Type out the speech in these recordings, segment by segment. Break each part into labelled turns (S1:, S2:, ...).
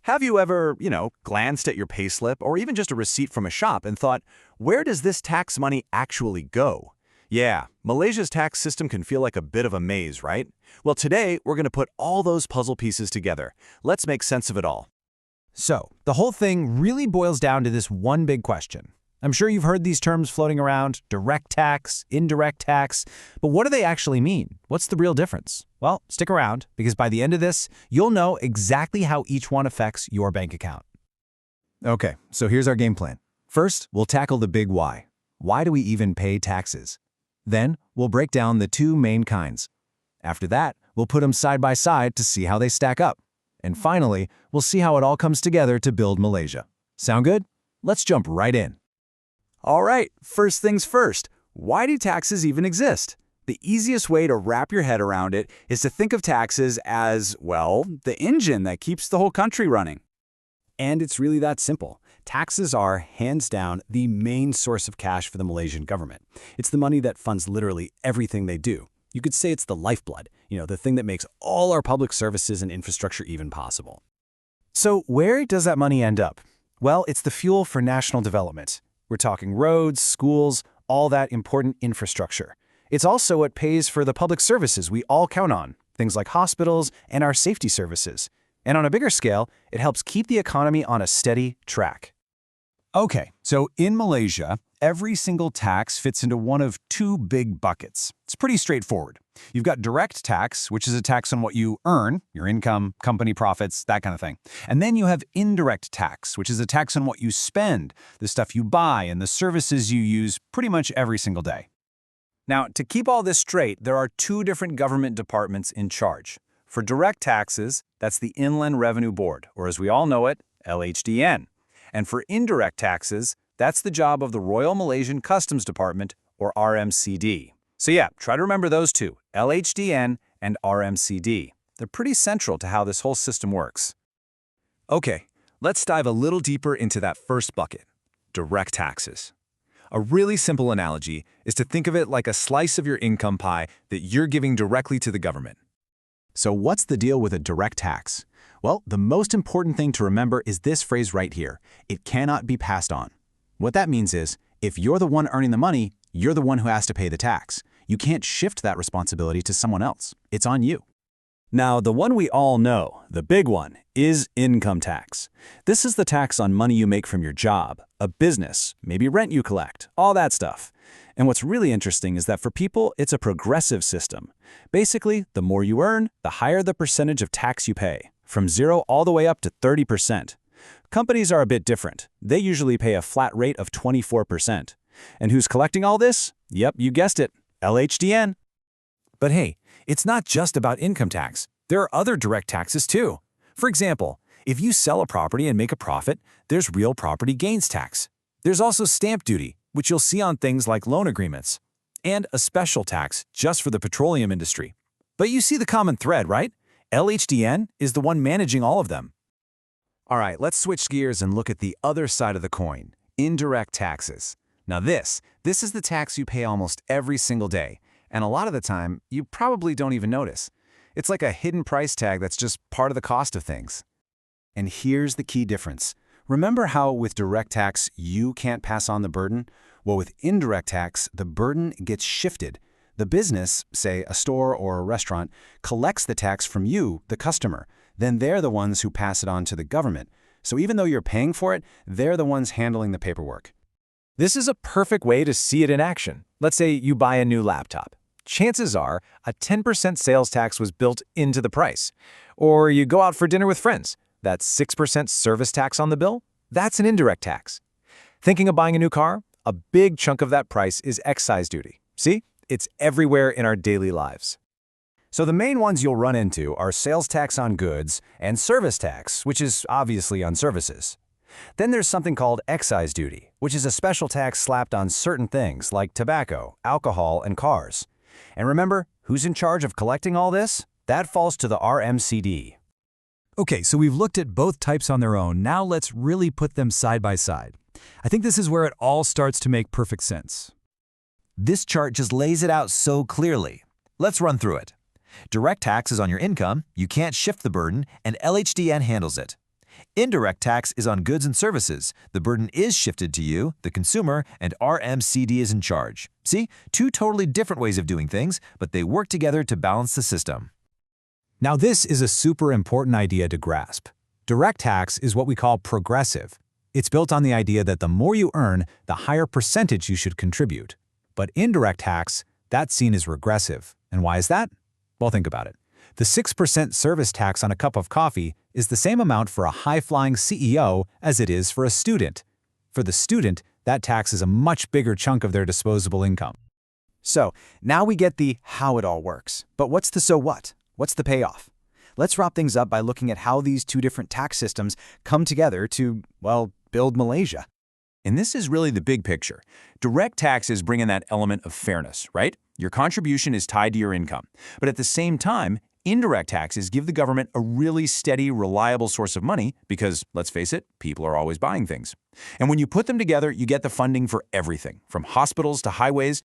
S1: Have you ever, glanced at your payslip or even just a receipt from a shop and thought, where does this tax money actually go? Yeah, Malaysia's tax system can feel like a bit of a maze, right? Well, today we're going to put all those puzzle pieces together. Let's make sense of it all.
S2: So, the whole thing really boils down to this one big question. I'm sure you've heard these terms floating around, direct tax, indirect tax, but what do they actually mean? What's the real difference? Well, stick around, because by the end of this, you'll know exactly how each one affects your bank account.
S3: Okay, so here's our game plan. First, we'll tackle the big why. Why do we even pay taxes? Then, we'll break down the two main kinds. After that, we'll put them side by side to see how they stack up. And finally, we'll see how it all comes together to build Malaysia. Sound good? Let's jump right in.
S1: All right, first things first. Why do taxes even exist? The easiest way to wrap your head around it is to think of taxes as, well, the engine that keeps the whole country running.
S4: And it's really that simple. Taxes are, hands down, the main source of cash for the Malaysian government. It's the money that funds literally everything they do. You could say it's the lifeblood, the thing that makes all our public services and infrastructure even possible.
S2: So where does that money end up? Well, it's the fuel for national development. We're talking roads, schools, all that important infrastructure. It's also what pays for the public services we all count on, things like hospitals and our safety services. And on a bigger scale, it helps keep the economy on a steady track.
S3: Okay, so in Malaysia, every single tax fits into one of two big buckets. It's pretty straightforward. You've got direct tax, which is a tax on what you earn, your income, company profits, that kind of thing. And then you have indirect tax, which is a tax on what you spend, the stuff you buy and the services you use pretty much every single day.
S2: Now, to keep all this straight, there are two different government departments in charge. For direct taxes, that's the Inland Revenue Board, or as we all know it, LHDN. And for indirect taxes, that's the job of the Royal Malaysian Customs Department, or RMCD. So yeah, try to remember those two, LHDN and RMCD. They're pretty central to how this whole system works.
S3: Okay, let's dive a little deeper into that first bucket, direct taxes. A really simple analogy is to think of it like a slice of your income pie that you're giving directly to the government.
S1: So what's the deal with a direct tax? Well, the most important thing to remember is this phrase right here. It cannot be passed on. What that means is, if you're the one earning the money, you're the one who has to pay the tax. You can't shift that responsibility to someone else. It's on you.
S4: Now, the one we all know, the big one, is income tax. This is the tax on money you make from your job, a business, maybe rent you collect, all that stuff. And what's really interesting is that for people, it's a progressive system. Basically, the more you earn, the higher the percentage of tax you pay, from 0 all the way up to 30%. Companies are a bit different. They usually pay a flat rate of 24%. And who's collecting all this? Yep, you guessed it, LHDN.
S3: But hey, it's not just about income tax. There are other direct taxes too. For example, if you sell a property and make a profit, there's real property gains tax. There's also stamp duty, which you'll see on things like loan agreements, and a special tax just for the petroleum industry. But you see the common thread, right? LHDN is the one managing all of them.
S2: All right, let's switch gears and look at the other side of the coin, indirect taxes. Now this is the tax you pay almost every single day, and a lot of the time, you probably don't even notice. It's like a hidden price tag that's just part of the cost of things. And here's the key difference. Remember how with direct tax, you can't pass on the burden? Well, with indirect tax, the burden gets shifted. The business, say a store or a restaurant, collects the tax from you, the customer. Then they're the ones who pass it on to the government. So even though you're paying for it, they're the ones handling the paperwork.
S3: This is a perfect way to see it in action. Let's say you buy a new laptop. Chances are a 10% sales tax was built into the price. Or you go out for dinner with friends. That 6% service tax on the bill, that's an indirect tax. Thinking of buying a new car? A big chunk of that price is excise duty. See? It's everywhere in our daily lives.
S2: So the main ones you'll run into are sales tax on goods and service tax, which is obviously on services. Then there's something called excise duty, which is a special tax slapped on certain things like tobacco, alcohol, and cars. And remember, who's in charge of collecting all this? That falls to the RMCD.
S3: Okay, so we've looked at both types on their own. Now let's really put them side by side. I think this is where it all starts to make perfect sense.
S5: This chart just lays it out so clearly. Let's run through it. Direct tax is on your income, you can't shift the burden, and LHDN handles it. Indirect tax is on goods and services. The burden is shifted to you, the consumer, and RMCD is in charge. See, two totally different ways of doing things, but they work together to balance the system.
S1: Now this is a super important idea to grasp. Direct tax is what we call progressive. It's built on the idea that the more you earn, the higher percentage you should contribute. But indirect tax, that's seen as regressive. And why is that? Well, think about it. The 6% service tax on a cup of coffee is the same amount for a high-flying CEO as it is for a student. For the student, that tax is a much bigger chunk of their disposable income.
S3: So, now we get the how it all works. But what's the so what? What's the payoff? Let's wrap things up by looking at how these two different tax systems come together to, well, build Malaysia.
S2: And this is really the big picture. Direct taxes bring in that element of fairness, right? Your contribution is tied to your income. But at the same time, indirect taxes give the government a really steady, reliable source of money because, let's face it, people are always buying things. And when you put them together, you get the funding for everything, from hospitals to highways.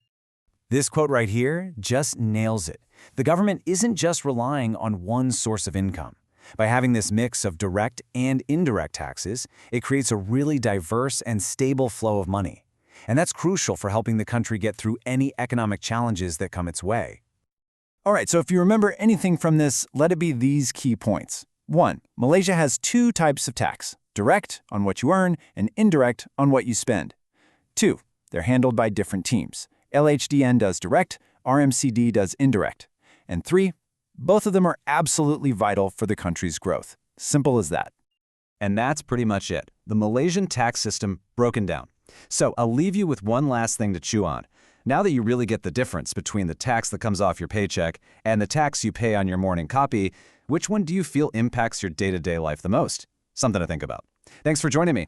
S3: This quote right here just nails it. The government isn't just relying on one source of income. By having this mix of direct and indirect taxes, it creates a really diverse and stable flow of money. And that's crucial for helping the country get through any economic challenges that come its way. All right, so if you remember anything from this, let it be these key points. 1. Malaysia has two types of tax, direct on what you earn and indirect on what you spend. 2. They're handled by different teams. LHDN does direct, RMCD does indirect. And 3. Both of them are absolutely vital for the country's growth. Simple as that.
S4: And that's pretty much it. The Malaysian tax system broken down. So I'll leave you with one last thing to chew on. Now that you really get the difference between the tax that comes off your paycheck and the tax you pay on your morning copy, which one do you feel impacts your day-to-day life the most? Something to think about. Thanks for joining me.